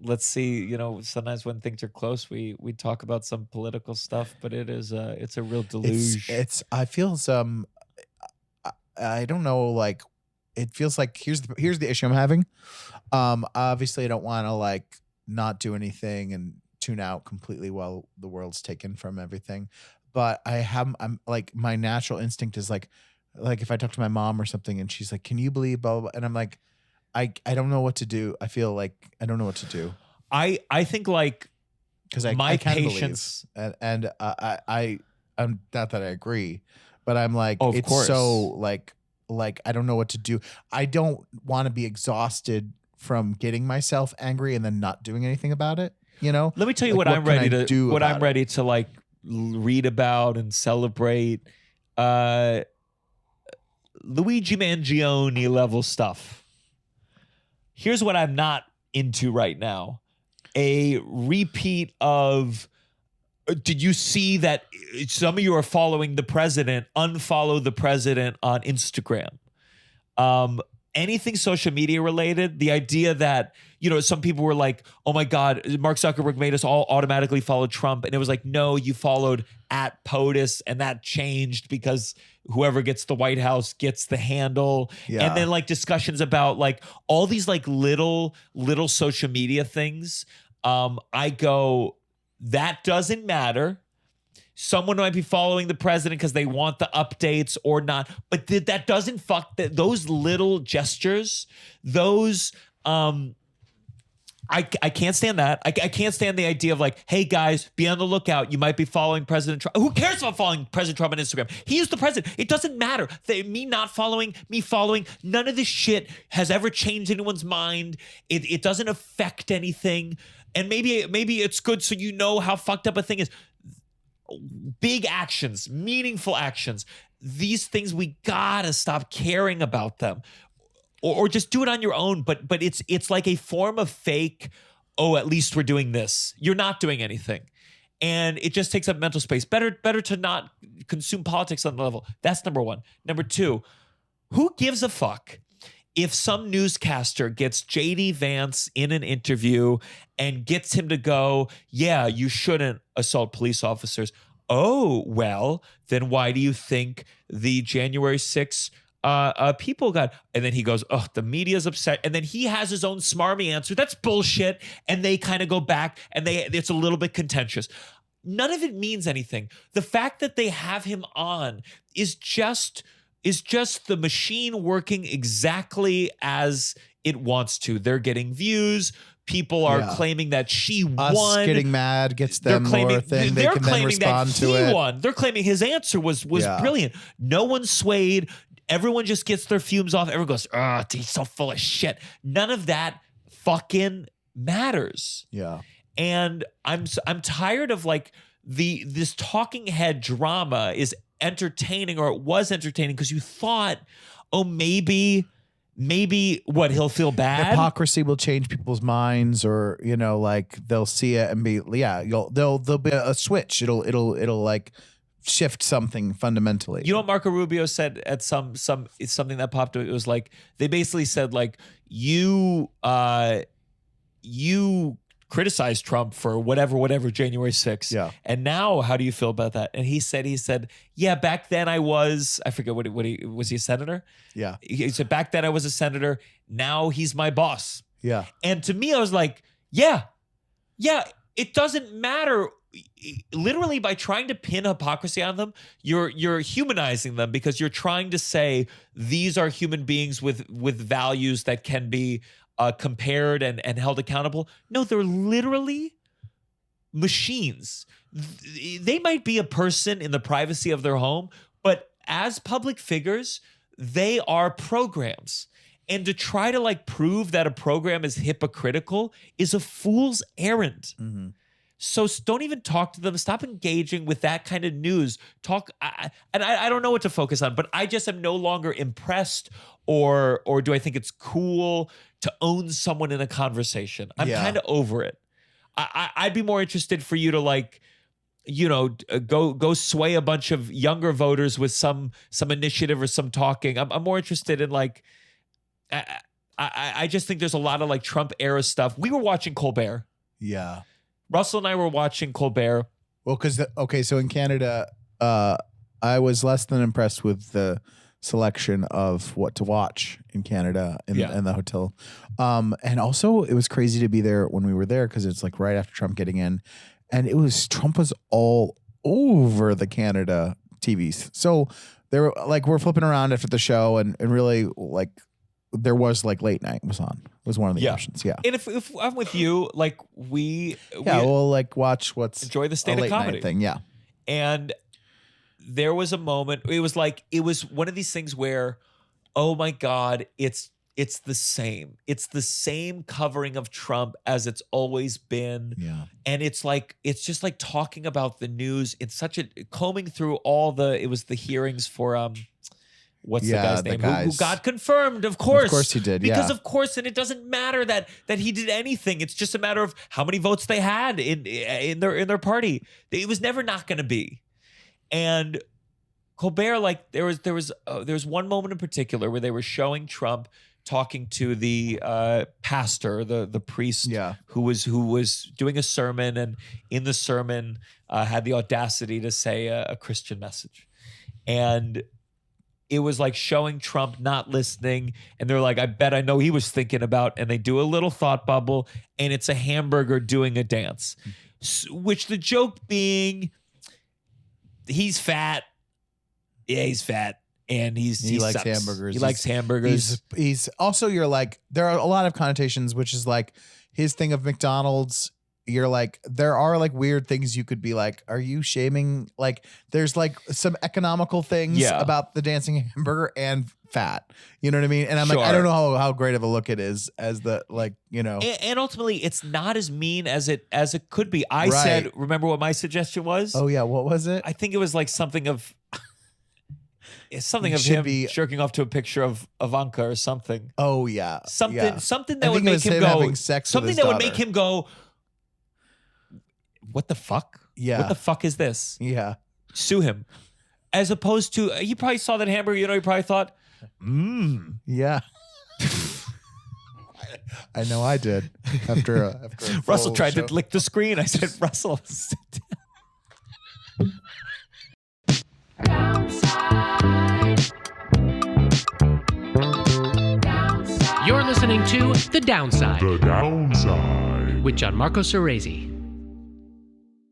let's see, sometimes when things are close, we talk about some political stuff, but it's a real deluge. I feel I don't know, like it feels like here's the issue I'm having. Obviously I don't want to like not do anything and tune out completely while the world's taken from everything. But I'm like, my natural instinct is like if I talk to my mom or something and she's like, "Can you believe blah, blah, blah?" And I'm like, I don't know what to do. I feel like I don't know what to do. I think like, because my I can patience, believe, and I'm not that I agree, but I'm like, of it's course. so like I don't know what to do. I don't want to be exhausted from getting myself angry and then not doing anything about it. Let me tell you Like, what I'm ready can I to do what about I'm it? ready to like read about and celebrate. Luigi Mangione level stuff. Here's what I'm not into right now. A repeat of, did you see that some of you are following the president? Unfollow the president on Instagram. Anything social media related, the idea that, some people were like, oh my God, Mark Zuckerberg made us all automatically follow Trump. And it was like, no, you followed at POTUS and that changed because whoever gets the White House gets the handle. Yeah. And then like discussions about like all these like little social media things. I go, that doesn't matter. Someone might be following the president because they want the updates or not, but that doesn't those little gestures, those, I can't stand that. I can't stand the idea of like, hey guys, be on the lookout. You might be following President Trump. Who cares about following President Trump on Instagram? He is the president. It doesn't matter. Me not following, me following, none of this shit has ever changed anyone's mind. It doesn't affect anything. And maybe it's good so you know how fucked up a thing is. Big actions, meaningful actions. These things, we gotta stop caring about them, or just do it on your own. But it's like a form of fake. Oh, at least we're doing this. You're not doing anything, and it just takes up mental space. Better to not consume politics on the level. That's number one. Number two, who gives a fuck if some newscaster gets JD Vance in an interview and gets him to go, yeah, you shouldn't assault police officers. Oh, well, then why do you think the January 6th people got? And then he goes, oh, the media's upset. And then he has his own smarmy answer. That's bullshit. And they kind of go back and it's a little bit contentious. None of it means anything. The fact that they have him on is just the machine working exactly as it wants to. They're getting views. People are claiming that she won. Getting mad gets them more thing. They can then respond to it. Won. They're claiming his answer was brilliant. No one swayed. Everyone just gets their fumes off. Everyone goes, he's so full of shit. None of that fucking matters. Yeah. And I'm tired of like this talking head drama is entertaining, or it was entertaining because you thought, oh, maybe what, he'll feel bad. Hypocrisy will change people's minds, or like they'll see it and be there'll be a switch. It'll like shift something fundamentally. You know what Marco Rubio said at it's something that popped up. It was like they basically said like you criticized Trump for whatever January 6th. Yeah. And now how do you feel about that? And he said, yeah, back then I forget what he was, he a senator? Yeah. He said, back then I was a senator. Now he's my boss. Yeah. And to me, I was like, yeah, it doesn't matter. Literally, by trying to pin hypocrisy on them, you're humanizing them, because you're trying to say these are human beings with values that can be compared and held accountable. No, they're literally machines. They might be a person in the privacy of their home, but as public figures, they are programs. And to try to like prove that a program is hypocritical is a fool's errand. Mm-hmm. So don't even talk to them. Stop engaging with that kind of news. I don't know what to focus on, but I just am no longer impressed, or do I think it's cool to own someone in a conversation. I'm kind of over it. I'd be more interested for you to like, go sway a bunch of younger voters with some initiative or some talking. I'm more interested in like, I just think there's a lot of like Trump era stuff. We were watching Colbert. Yeah. Russell and I were watching Colbert. Well, because so in Canada, I was less than impressed with the selection of what to watch in Canada in the hotel. And also it was crazy to be there when we were there because it's like right after Trump getting in, and Trump was all over the Canada TVs. So they were like, we're flipping around after the show, and really like there was like late night was on. It was one of the options. Yeah. And if I'm with you, like we'll like watch what's enjoy the a stand-up late comedy night thing. Yeah. And there was a moment, it was one of these things where, oh my God, it's the same. It's the same covering of Trump as it's always been. Yeah. And it's just like talking about the news. It's such a combing through it was the hearings for what's the guy's name? Who got confirmed, of course. Of course he did, because of course, and it doesn't matter that he did anything. It's just a matter of how many votes they had in their party. It was never not going to be. And Colbert, like there was one moment in particular where they were showing Trump talking to the pastor, the priest, who was doing a sermon, and in the sermon had the audacity to say a Christian message, and it was like showing Trump not listening, and they're like, I bet I know he was thinking about, and they do a little thought bubble, and it's a hamburger doing a dance, which the joke being, he's fat. Yeah, he's fat, and he likes sucks. hamburgers. He likes hamburgers. He's also, you're like, there are a lot of connotations, which is like his thing of McDonald's. You're like, there are like weird things you could be like, are you shaming? Like, there's like some economical things about the dancing hamburger and fat. You know what I mean? And I'm like, I don't know how great of a look it is as the, like, you know. And ultimately, it's not as mean as it could be. I said, remember what my suggestion was? Oh yeah, what was it? I think it was like something of. It's something of him jerking off to a picture of Ivanka or something. Oh yeah, something that would make him go. Having sex something with his that daughter. would make him go. What the fuck? Yeah. What the fuck is this? Yeah. Sue him. As opposed to, he probably saw that hamburger. You know, he probably thought, Yeah. I know I did. After a Russell tried show. to lick the screen. I said, Russell, sit down. You're listening to The Downside. The Downside. With Gianmarco Soresi.